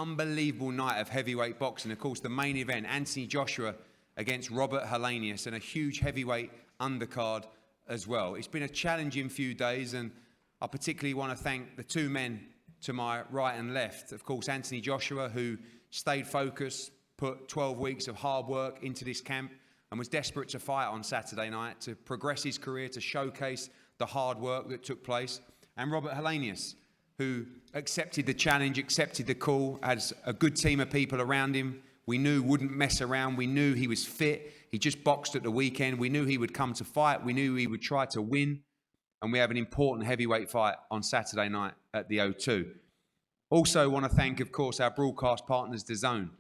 unbelievable night of heavyweight boxing. Of course, the main event, Anthony Joshua against Robert Helenius, and a huge heavyweight undercard as well. It's been a challenging few days, and I particularly want to thank the two men to my right and left. Of course, Anthony Joshua, who stayed focused, put 12 weeks of hard work into this camp, and was desperate to fight on Saturday night, to progress his career, to showcase the hard work that took place. And Robert Helenius, who accepted the challenge, accepted the call, has a good team of people around him. We knew wouldn't mess around. We knew he was fit. He just boxed at the weekend. We knew he would come to fight. We knew he would try to win. And we have an important heavyweight fight on Saturday night at the O2. Also want to thank, of course, our broadcast partners, DAZN.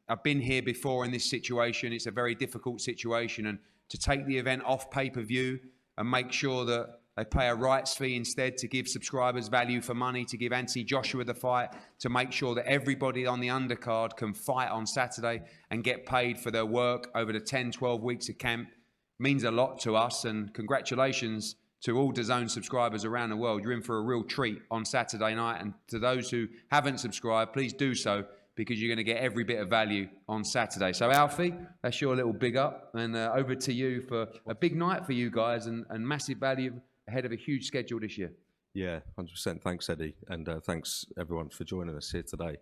I've been here before in this situation. It's a very difficult situation. And to take the event off pay-per-view and make sure that they pay a rights fee instead to give subscribers value for money, to give Anthony Joshua the fight, to make sure that everybody on the undercard can fight on Saturday and get paid for their work over the 10, 12 weeks of camp, means a lot to us. And congratulations to all DAZN subscribers around the world. You're in for a real treat on Saturday night. And to those who haven't subscribed, please do so, because you're going to get every bit of value on Saturday. So Alfie, that's your little big up. And over to you for a big night for you guys, and massive value ahead of a huge schedule this year. Yeah, 100%. Thanks, Eddie. And thanks, everyone, for joining us here today.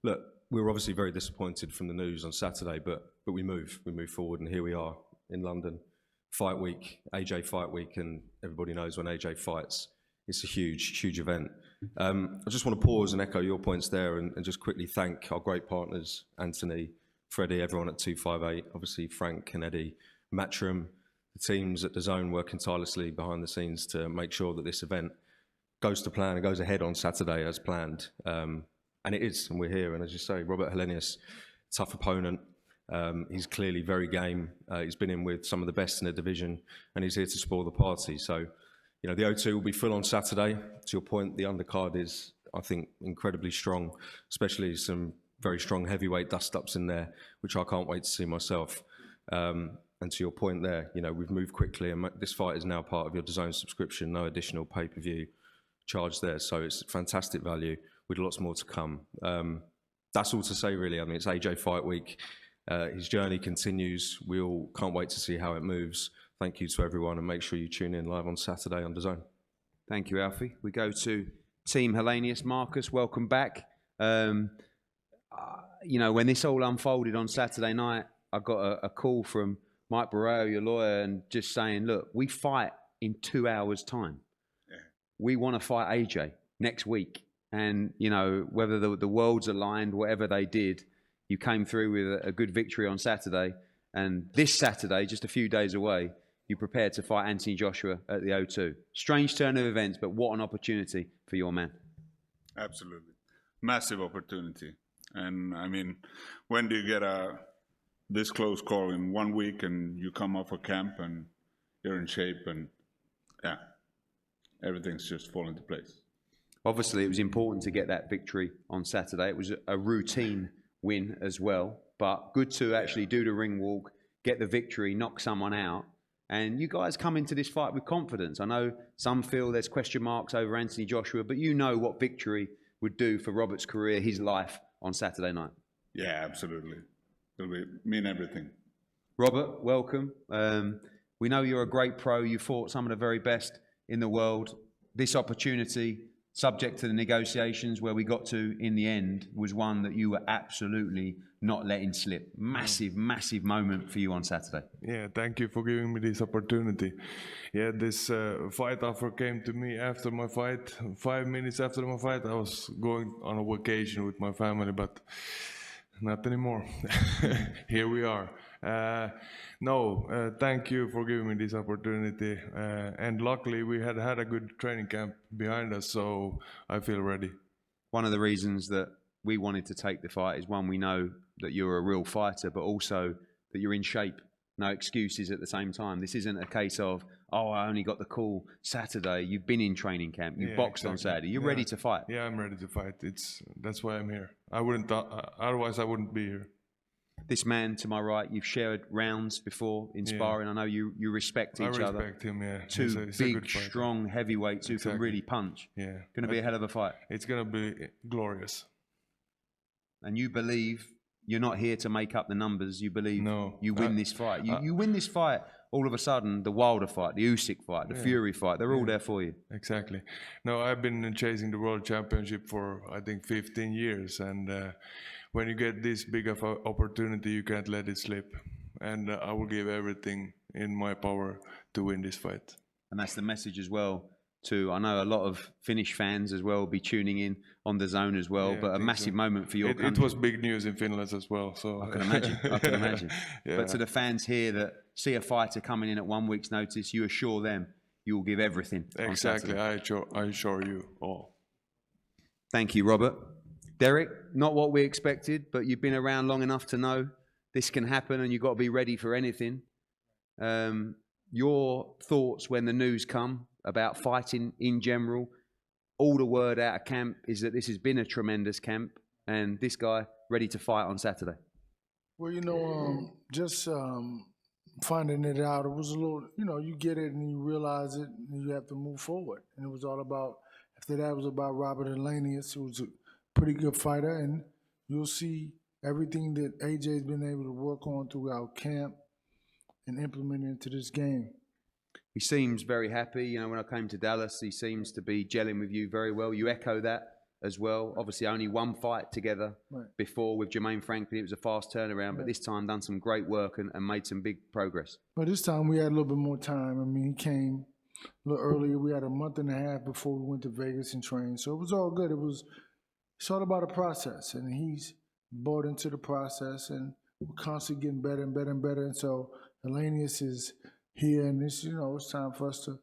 Look, we were obviously very disappointed from the news on Saturday, but we move forward, and here we are in London. Fight week, AJ fight week, and everybody knows when AJ fights, it's a huge event. I just want to pause and echo your points there, and just quickly thank our great partners, Anthony, Freddie, everyone at 258, obviously Frank and Eddie, Matchroom, the teams at DAZN working tirelessly behind the scenes to make sure that this event goes to plan and goes ahead on Saturday as planned. And it is, and we're here. And as you say, Robert Helenius, tough opponent. He's clearly very game. He's been in with some of the best in the division, and he's here to spoil the party. So, you know, the O2 will be full on Saturday. To your point, the undercard is, I think, incredibly strong, especially some very strong heavyweight dust-ups in there, which I can't wait to see myself. And to your point there, you know, we've moved quickly, and this fight is now part of your DAZN subscription, no additional pay-per-view charge there. So it's fantastic value with lots more to come. That's all to say, really. I mean, it's AJ Fight Week. His journey continues. We all can't wait to see how it moves. Thank you to everyone, and make sure you tune in live on Saturday on DAZN. Thank you, Alfie. We go to Team Helenius. Marcus, welcome back. You know, when this all unfolded on Saturday night, I got a call from Mike Barreo, your lawyer, and just saying, look, we fight in 2 hours' time. Yeah. We want to fight AJ next week. And, you know, whether the worlds aligned, whatever they did, you came through with a good victory on Saturday. And this Saturday, just a few days away, you prepared to fight Anthony Joshua at the O2. Strange turn of events, but what an opportunity for your man. Absolutely. Massive opportunity. And, I mean, when do you get this close call in 1 week, and you come off a camp and you're in shape, and yeah, everything's just falling into place. Obviously, it was important to get that victory on Saturday. It was a routine win as well, but good to actually do the ring walk, get the victory, knock someone out. And you guys come into this fight with confidence. I know some feel there's question marks over Anthony Joshua, but you know what victory would do for Robert's career, his life on Saturday night. Yeah, absolutely. It'll mean everything. Robert, welcome. We know you're a great pro. You fought some of the very best in the world. This opportunity, subject to the negotiations where we got to in the end, was one that you were absolutely not letting slip. Massive moment for you on Saturday. Yeah, thank you for giving me this opportunity. Yeah, this fight offer came to me after my fight. 5 minutes after my fight, I was going on a vacation with my family, but not anymore. Here we are. Thank you for giving me this opportunity. And luckily, we had a good training camp behind us, so I feel ready. One of the reasons that we wanted to take the fight is, one, we know that you're a real fighter, but also that you're in shape. No excuses at the same time. This isn't a case of, oh, I only got the call Saturday. You've been in training camp. You boxed on Saturday. You're ready to fight. Yeah, I'm ready to fight. That's why I'm here. I wouldn't. Otherwise, I wouldn't be here. This man to my right, you've shared rounds before in sparring. I know you respect each other. I respect him, yeah. Two He's a big, good fighter. strong heavyweights who can really punch. Yeah. Going to be a hell of a fight. It's going to be glorious. And you believe you're not here to make up the numbers. You believe you win this fight. You win this fight, all of a sudden, the Wilder fight, the Usyk fight, the Fury fight, they're all there for you. Exactly. No, I've been chasing the world championship for, I think, 15 years. And when you get this big of an opportunity, you can't let it slip. And I will give everything in my power to win this fight. And that's the message as well. I know a lot of Finnish fans as well will be tuning in on DAZN as well, but a massive moment for your country. It was big news in Finland as well. So I can imagine. I can imagine. But to the fans here that see a fighter coming in at 1 week's notice, you assure them you will give everything. Exactly. I assure you all. Thank you, Robert. Derek, not what we expected, but you've been around long enough to know this can happen and you've got to be ready for anything. Your thoughts when the news come about fighting in general? All the word out of camp is that this has been a tremendous camp and this guy ready to fight on Saturday. Well, just finding it out, it was a little, you get it and you realize it and you have to move forward. And it was all about, after that, it was about Robert Helenius, who was a pretty good fighter. And you'll see everything that AJ's been able to work on throughout camp and implement into this game. He seems very happy. When I came to Dallas, he seems to be gelling with you very well. You echo that as well. Obviously, only one fight together before with Jermaine Franklin. It was a fast turnaround, but this time done some great work and made some big progress. But this time we had a little bit more time. I mean, he came a little earlier. We had a month and a half before we went to Vegas and trained. So it was all good. It's all about a process, and he's bought into the process, and we're constantly getting better and better and better. And so Helenius is here, and it's time for us to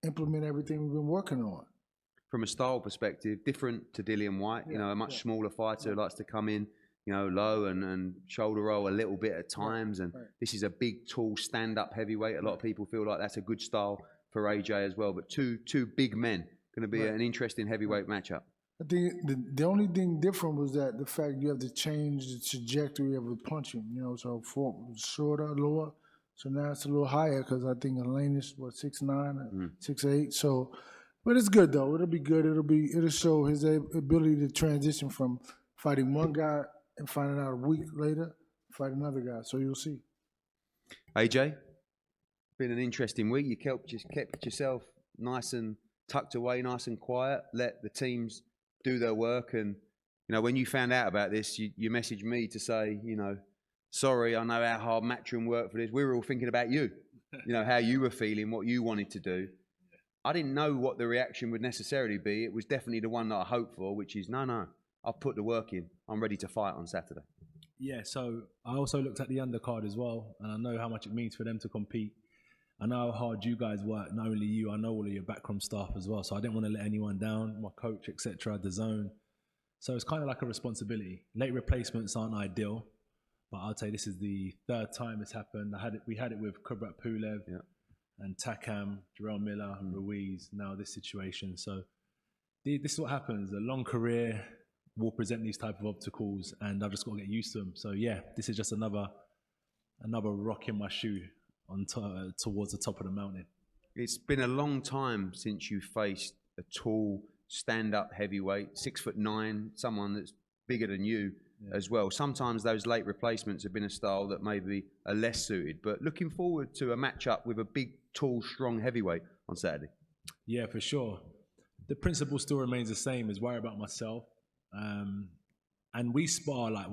implement everything we've been working on. From a style perspective, different to Dillian White, a much smaller fighter who likes to come in, low and shoulder roll a little bit at times. And this is a big, tall, stand-up heavyweight. A lot of people feel like that's a good style for AJ as well. But two big men, going to be an interesting heavyweight matchup. I think the only thing different was that the fact you have to change the trajectory of the punching, so shorter, lower. So now it's a little higher because I think Helenius was 6'9", 6'8". So, but it's good though. It'll be good. It'll show his ability to transition from fighting one guy and finding out a week later, fight another guy. So you'll see. AJ, been an interesting week. You kept yourself nice and tucked away, nice and quiet. Let the teams do their work. And when you found out about this, you messaged me to say, sorry, I know how hard Matchroom worked for this. We were all thinking about you, how you were feeling, what you wanted to do. I didn't know what the reaction would necessarily be. It was definitely the one that I hoped for, which is, no, I've put the work in. I'm ready to fight on Saturday. Yeah, so I also looked at the undercard as well, and I know how much it means for them to compete. I know how hard you guys work, not only you, I know all of your backroom staff as well, so I didn't want to let anyone down, my coach, etc., DAZN. So it's kind of like a responsibility. Late replacements aren't ideal, but I'll tell you, this is the third time it's happened. We had it with Kubrat Pulev and Takam, Jarrell Miller, Ruiz, now this situation. So this is what happens. A long career will present these type of obstacles, and I've just got to get used to them. So yeah, this is just another rock in my shoe towards the top of the mountain. It's been a long time since you faced a tall, stand-up heavyweight, 6'9", someone that's bigger than you as well. Sometimes those late replacements have been a style that maybe are less suited, but looking forward to a matchup with a big, tall, strong heavyweight on Saturday. Yeah, for sure. The principle still remains the same, is worry about myself. And we spar, like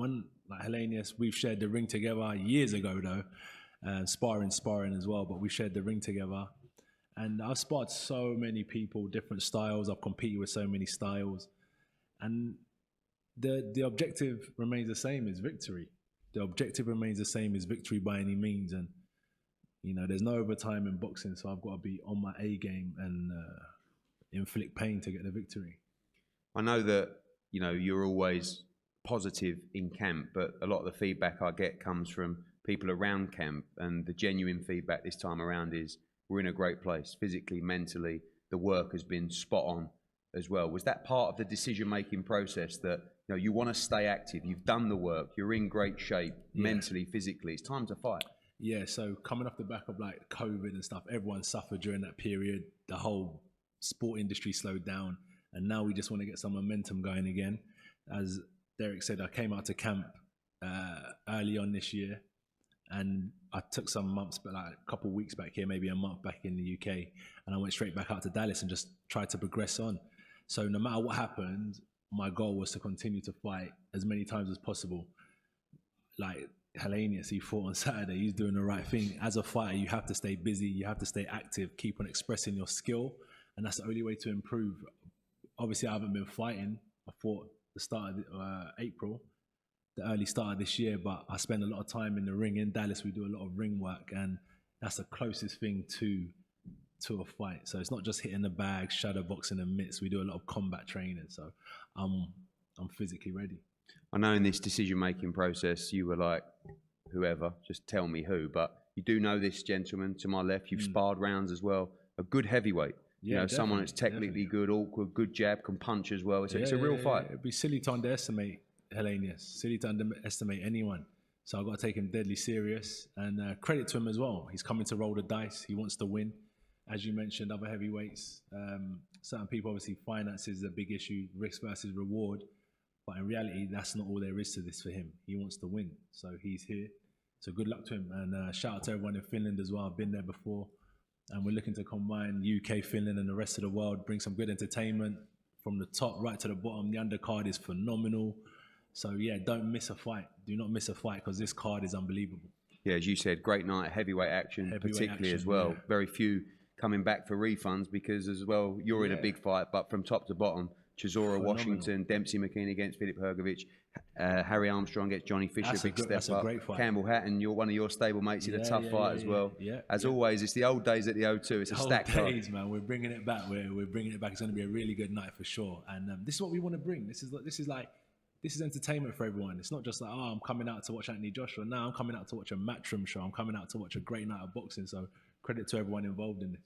Helenius, we've shared the ring together years ago though, sparring as well, but we shared the ring together. And I've sparred so many people, different styles. I've competed with so many styles. And the objective remains the same, is victory. The objective remains the same, is victory by any means. And, there's no overtime in boxing, so I've got to be on my A game and inflict pain to get the victory. I know that, you're always positive in camp, but a lot of the feedback I get comes from people around camp, and the genuine feedback this time around is we're in a great place, physically, mentally. The work has been spot on. as well. Was that part of the decision-making process that, you know, you want to stay active, you've done the work, you're in great shape, mentally, physically, it's time to fight? Yeah, so coming off the back of like COVID and stuff, everyone suffered during that period. The whole sport industry slowed down, and now we just want to get some momentum going again. As Derek said, I came out to camp early on this year, and I took some months, but like a couple of weeks back here, maybe a month back in the UK, and I went straight back out to Dallas and just tried to progress on. So no matter what happened, my goal was to continue to fight as many times as possible. Like Helenius, he fought on Saturday, he's doing the right thing. As a fighter, you have to stay busy, you have to stay active, keep on expressing your skill, and that's the only way to improve. Obviously, I haven't been fighting. I fought the start of April, the early start of this year, but I spend a lot of time in the ring. In Dallas, we do a lot of ring work, and that's the closest thing to a fight. So it's not just hitting the bag, shadow boxing and mitts. We do a lot of combat training, so I'm physically ready. I know in this decision-making process, you were like, whoever, just tell me who, but you do know this gentleman to my left. You've sparred rounds as well. A good heavyweight. Yeah, you know, someone that's technically good, awkward, good jab, can punch as well. It's a real fight. It'd be silly to underestimate Helenius, silly to underestimate anyone. So I've got to take him deadly serious, and credit to him as well. He's coming to roll the dice. He wants to win. As you mentioned, other heavyweights, certain people, obviously finance is a big issue, risk versus reward. But in reality, that's not all there is to this for him. He wants to win, so he's here. So good luck to him, and shout out to everyone in Finland as well. I've been there before, and we're looking to combine UK, Finland, and the rest of the world, bring some good entertainment from the top right to the bottom. The undercard is phenomenal. So yeah, don't miss a fight. Do not miss a fight, because this card is unbelievable. Yeah, as you said, great night, heavyweight action, particularly as well. Yeah. Very few coming back for refunds because as well, you're in a big fight, but from top to bottom, Chisora, Washington, Dempsey McKean against Filip Hrgovic, Harry Armstrong against Johnny Fisher, big step up. Campbell Hatton, you're one of your stable mates in a tough fight as well. As always, it's the old days at the O2. It's a stacked card. Old days, man. We're bringing it back. We're bringing it back. It's going to be a really good night for sure. And this is what we want to bring. This is entertainment for everyone. It's not just like, oh, I'm coming out to watch Anthony Joshua. Now I'm coming out to watch a Matchroom show. I'm coming out to watch a great night of boxing. So credit to everyone involved in this.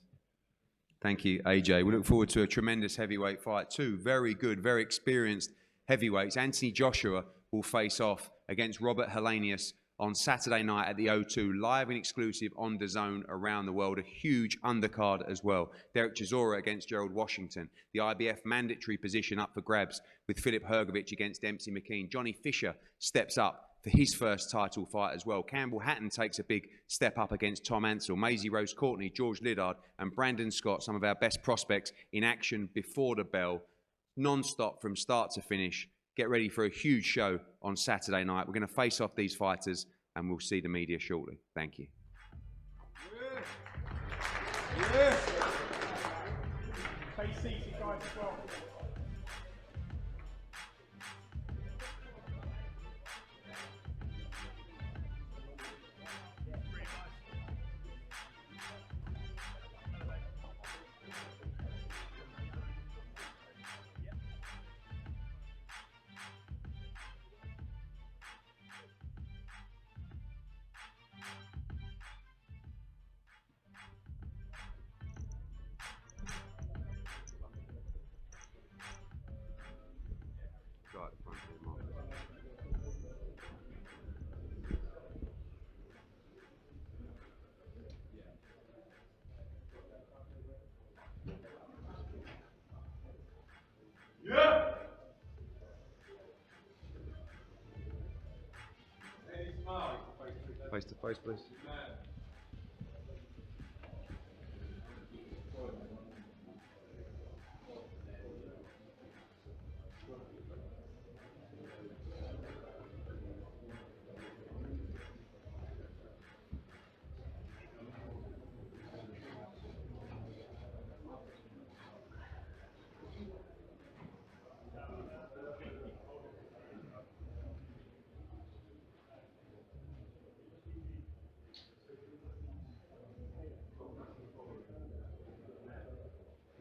Thank you, AJ. We look forward to a tremendous heavyweight fight. Two very good, very experienced heavyweights. Anthony Joshua will face off against Robert Helenius on Saturday night at the O2, live and exclusive on DAZN around the world. A huge undercard as well. Derek Chisora against Gerald Washington. The IBF mandatory position up for grabs with Filip Hrgovic against Dempsey McKean. Johnny Fisher steps up for his first title fight as well. Campbell Hatton takes a big step up against Tom Ansell. Maisie Rose Courtney, George Liddard and Brandon Scott, some of our best prospects in action before the bell. Non-stop from start to finish. Get ready for a huge show on Saturday night. We're going to face off these fighters and we'll see the media shortly. Thank you. Take seats, you guys, as well. Face to face, please.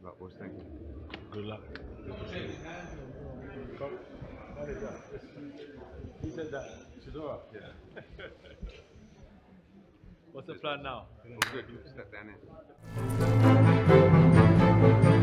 Right, boys, thank you. Good luck. He said that. Chisora. Yeah. What's the plan now? Good. Step down in.